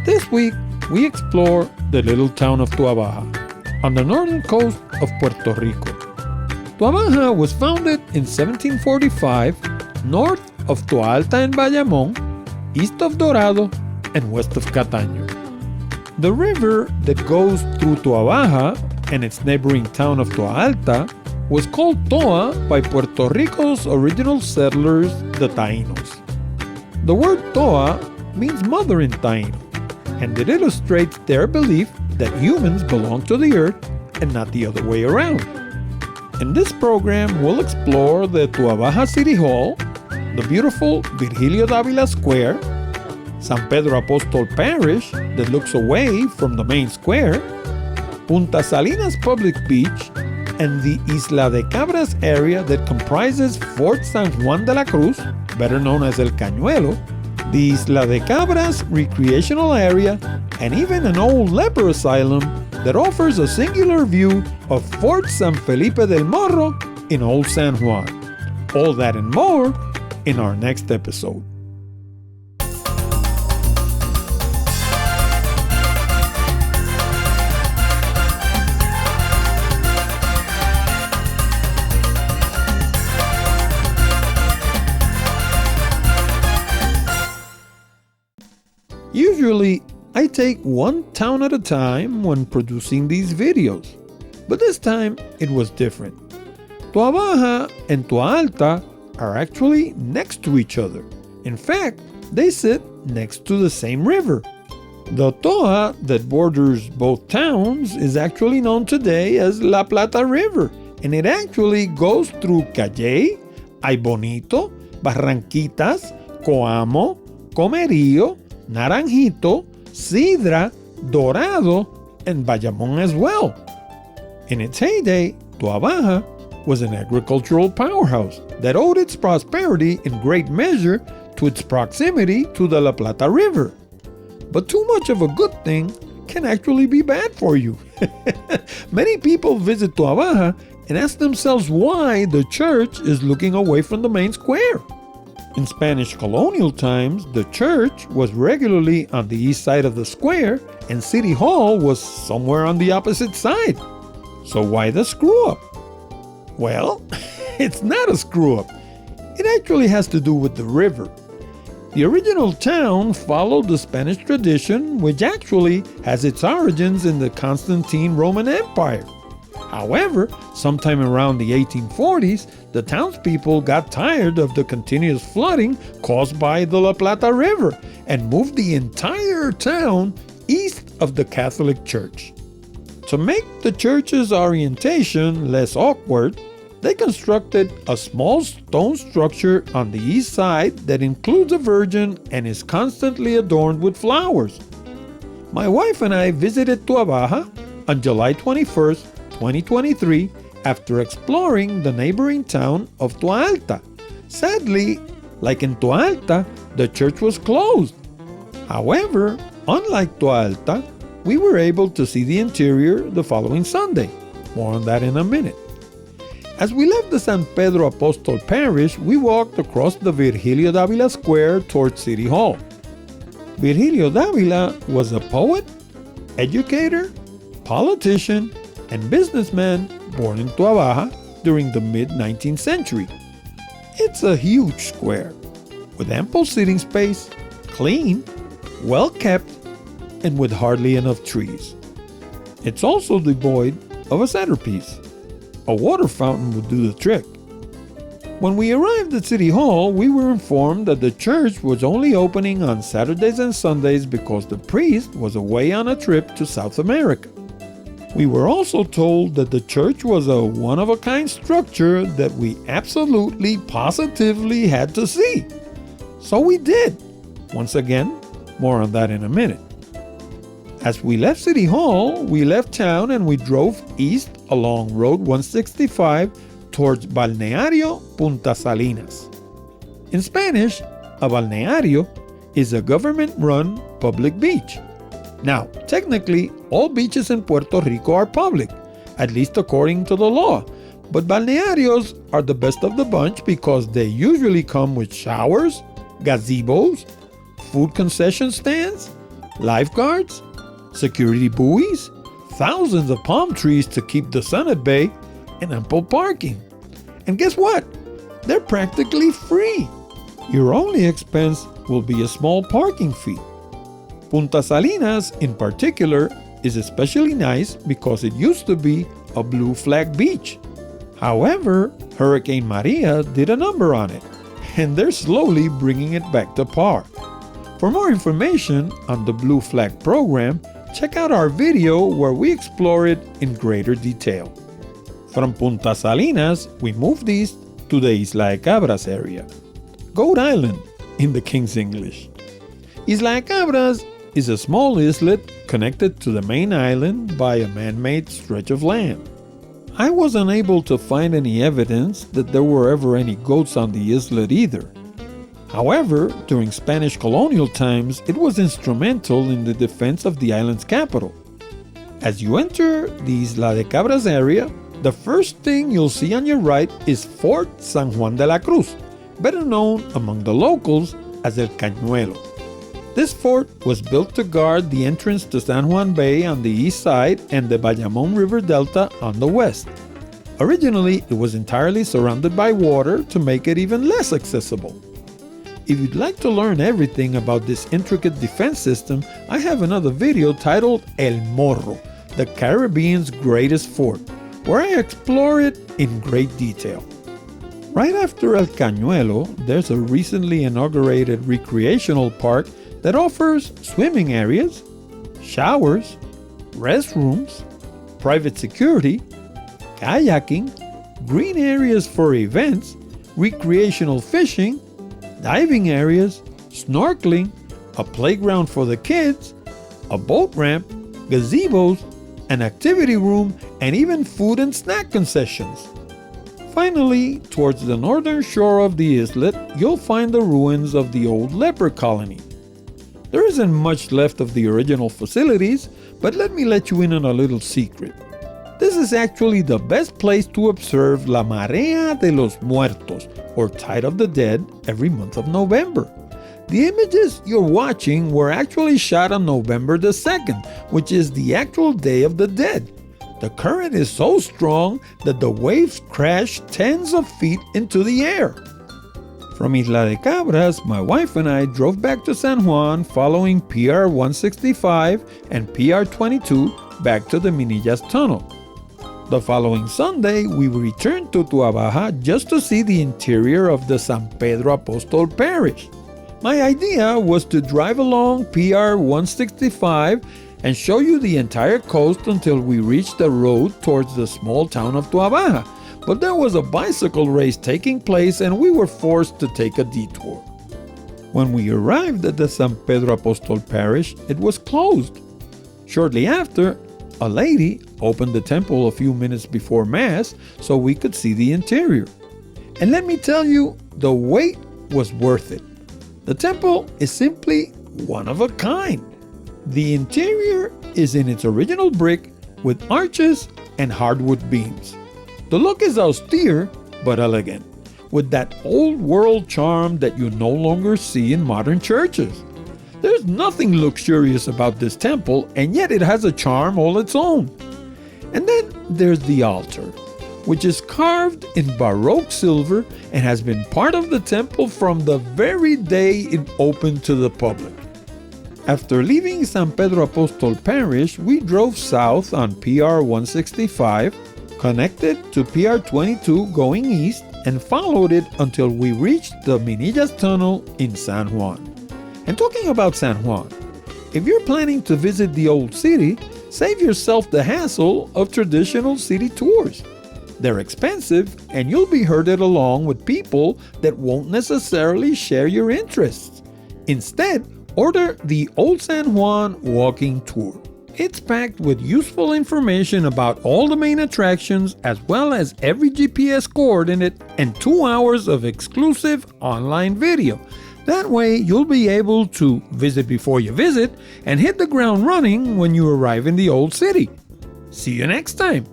This week, we explore the little town of Toa Baja on the northern coast of Puerto Rico. Toa Baja was founded in 1745 north of Toa Alta en Bayamón, east of Dorado, and west of Cataño. The river that goes through Toa Baja and its neighboring town of Toa Alta was called Toa by Puerto Rico's original settlers, the Taínos. The word Toa means mother in Taíno, and it illustrates their belief that humans belong to the earth and not the other way around. In this program, we'll explore the Toa Baja City Hall, the beautiful Virgilio Dávila Square, San Pedro Apóstol Parish that looks away from the main square, Punta Salinas Public Beach, and the Isla De Cabras area that comprises Fort San Juan de la Cruz, better known as El Cañuelo, the Isla De Cabras Recreational area, and even an old leper asylum that offers a singular view of Fort San Felipe del Morro in Old San Juan. All that and more in our next episode. Usually, I take one town at a time when producing these videos, but this time it was different. Toa Baja and Toa Alta are actually next to each other. In fact, they sit next to the same river. The Toa that borders both towns is actually known today as La Plata River, and it actually goes through Calley, Ay Bonito, Barranquitas, Coamo, Comerío, Naranjito, Sidra, Dorado, and Bayamón as well. In its heyday, Toa Baja was an agricultural powerhouse that owed its prosperity in great measure to its proximity to the La Plata River. But too much of a good thing can actually be bad for you. Many people visit Toa Baja and ask themselves why the church is looking away from the main square. In Spanish colonial times, the church was regularly on the east side of the square and City Hall was somewhere on the opposite side. So why the screw-up? Well, it's not a screw-up. It actually has to do with the river. The original town followed the Spanish tradition, which actually has its origins in the Constantine Roman Empire. However, sometime around the 1840s, the townspeople got tired of the continuous flooding caused by the La Plata River and moved the entire town east of the Catholic Church. To make the church's orientation less awkward, they constructed a small stone structure on the east side that includes a virgin and is constantly adorned with flowers. My wife and I visited Toa Baja on July 21st, 2023, after exploring the neighboring town of Toa Alta. Sadly, like in Toa Alta, the church was closed. However, unlike Toa Alta, we were able to see the interior the following Sunday. More on that in a minute. As we left the San Pedro Apóstol Parish, we walked across the Virgilio Dávila Square towards City Hall. Virgilio Dávila was a poet, educator, politician, and businessman born in Toa Baja during the mid-19th century. It's a huge square with ample sitting space, clean, well-kept, and with hardly enough trees. It's also devoid of a centerpiece. A water fountain would do the trick. When we arrived at City Hall, we were informed that the church was only opening on Saturdays and Sundays because the priest was away on a trip to South America. We were also told that the church was a one-of-a-kind structure that we absolutely, positively had to see. So we did. Once again, more on that in a minute. As we left City Hall, we left town and we drove east along Road 165 towards Balneario, Punta Salinas. In Spanish, a balneario is a government-run public beach. Now, technically, all beaches in Puerto Rico are public, at least according to the law, but balnearios are the best of the bunch because they usually come with showers, gazebos, food concession stands, lifeguards, security buoys, thousands of palm trees to keep the sun at bay, and ample parking. And guess what? They're practically free. Your only expense will be a small parking fee. Punta Salinas, in particular, is especially nice because it used to be a blue flag beach. However, Hurricane Maria did a number on it, and they're slowly bringing it back to par. For more information on the Blue Flag program, check out our video where we explore it in greater detail. From Punta Salinas, we moved east to the Isla De Cabras area, Goat Island in the King's English. Isla De Cabras is a small islet connected to the main island by a man-made stretch of land. I was unable to find any evidence that there were ever any goats on the islet either. However, during Spanish colonial times, it was instrumental in the defense of the island's capital. As you enter the Isla De Cabras area, the first thing you'll see on your right is Fort San Juan de la Cruz, better known among the locals as El Cañuelo. This fort was built to guard the entrance to San Juan Bay on the east side and the Bayamón River Delta on the west. Originally, it was entirely surrounded by water to make it even less accessible. If you'd like to learn everything about this intricate defense system, I have another video titled El Morro, the Caribbean's greatest fort, where I explore it in great detail. Right after El Cañuelo, there's a recently inaugurated recreational park that offers swimming areas, showers, restrooms, private security, kayaking, green areas for events, recreational fishing, diving areas, snorkeling, a playground for the kids, a boat ramp, gazebos, an activity room, and even food and snack concessions. Finally, towards the northern shore of the islet, you'll find the ruins of the old Leper Colony. There isn't much left of the original facilities, but let me let you in on a little secret. This is actually the best place to observe La Marea de los Muertos, or Tide of the Dead, every month of November. The images you're watching were actually shot on November the 2nd, which is the actual Day of the Dead. The current is so strong that the waves crash tens of feet into the air. From Isla De Cabras, my wife and I drove back to San Juan following PR 165 and PR 22 back to the Minillas Tunnel. The following Sunday, we returned to Toa Baja just to see the interior of the San Pedro Apóstol Parish. My idea was to drive along PR 165 and show you the entire coast until we reached the road towards the small town of Toa Baja, but there was a bicycle race taking place and we were forced to take a detour. When we arrived at the San Pedro Apóstol Parish, it was closed. Shortly after, a lady opened the temple a few minutes before Mass so we could see the interior. And let me tell you, the wait was worth it. The temple is simply one of a kind. The interior is in its original brick with arches and hardwood beams. The look is austere but elegant, with that old world charm that you no longer see in modern churches. There's nothing luxurious about this temple, and yet it has a charm all its own. And then there's the altar, which is carved in Baroque silver and has been part of the temple from the very day it opened to the public. After leaving San Pedro Apóstol Parish, we drove south on PR 165, connected to PR 22 going east, and followed it until we reached the Minillas Tunnel in San Juan. And talking about San Juan, if you're planning to visit the old city, save yourself the hassle of traditional city tours. They're expensive, and you'll be herded along with people that won't necessarily share your interests. Instead, order the Old San Juan Walking Tour. It's packed with useful information about all the main attractions, as well as every GPS coordinate and 2 hours of exclusive online video. That way, you'll be able to visit before you visit and hit the ground running when you arrive in the old city. See you next time.